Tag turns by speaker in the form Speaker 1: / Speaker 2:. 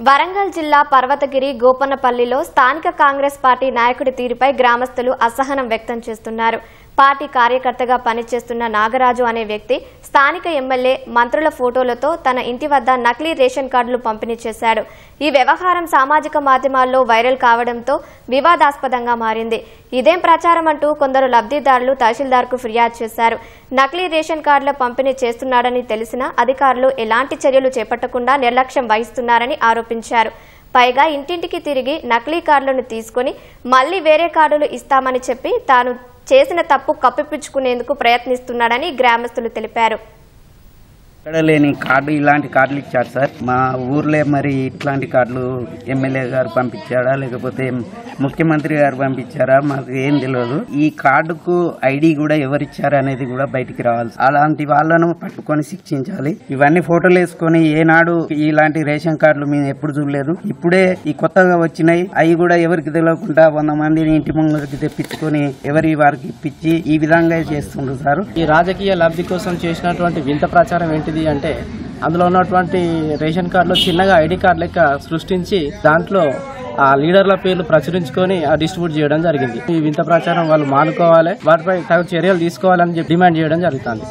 Speaker 1: వరంగల్ జిల్లా పర్వతగిరి గోపన్నపల్లిలో స్థానిక కాంగ్రెస్ పార్టీ నాయకుడి తీరుపై గ్రామస్తులు అసహనం వ్యక్తం చేస్తున్నారు. పార్టీ కార్యకర్తగా పనిచేస్తున్న నాగరాజు అనే వ్యక్తి స్థానిక ఎమ్మెల్యే మంత్రుల ఫోటోలతో తన ఇంటి వద్ద నకిలీ రేషన్ కార్డులు పంపిణీ చేశాడు. ఈ వ్యవహారం సామాజిక మాధ్యమాల్లో వైరల్ కావడంతో వివాదాస్పదంగా మారింది. ఇదేం ప్రచారం అంటూ కొందరు లబ్ధిదారులు తహసీల్దార్కు ఫిర్యాదు చేశారు. నకిలీ రేషన్ కార్డుల పంపిణీ చేస్తున్నాడని తెలిసినా అధికారులు ఎలాంటి చర్యలు చేపట్టకుండా నిర్లక్ష్యం వహిస్తున్నారని ఆరోపించారు. పైగా ఇంటింటికి తిరిగి నకిలీ కార్డులను తీసుకుని మళ్లీ వేరే కార్డులు ఇస్తామని చెప్పి తాను చేసిన తప్పు కప్పిపుచ్చుకునేందుకు ప్రయత్నిస్తున్నాడని గ్రామస్తులు తెలిపారు.
Speaker 2: ఇక్కడ లేని కార్డు ఇలాంటి కార్డులు ఇచ్చారు సార్. మా ఊర్లో మరి ఇట్లాంటి కార్డులు ఎమ్మెల్యే గారు పంపించారా లేకపోతే ముఖ్యమంత్రి గారు పంపించారా మాకు ఏం తెలియదు. ఈ కార్డుకు ఐడి కూడా ఎవరిచ్చారు అనేది కూడా బయటికి రావాలి. అలాంటి వాళ్ళను పట్టుకొని శిక్షించాలి. ఇవన్నీ ఫోటోలు వేసుకొని ఏనాడు ఇలాంటి రేషన్ కార్డులు మేము ఎప్పుడు చూడలేదు. ఇప్పుడే ఈ కొత్తగా వచ్చినాయి. అవి కూడా ఎవరికి తెలియకుండా 100 మందిని ఇంటి ముందుకి తెప్పించుకొని ఎవరి వారికి ఇప్పించి ఈ విధంగా చేస్తుండ్రు సార్.
Speaker 3: ఈ రాజకీయ లబ్ధి కోసం చేసినటువంటి వింత ప్రచారం ఏంటిది అంటే అందులో ఉన్నటువంటి రేషన్ కార్డులో చిన్నగా ఐడి కార్డు లెక్క సృష్టించి దాంట్లో ఆ లీడర్ల పేర్లు ప్రచురించుకొని డిస్ట్రిబ్యూట్ చేయడం జరిగింది. ఈ వింత ప్రచారం వాళ్ళు మానుకోవాలి, వాటిపై తగు చర్యలు తీసుకోవాలని డిమాండ్ చేయడం జరుగుతుంది.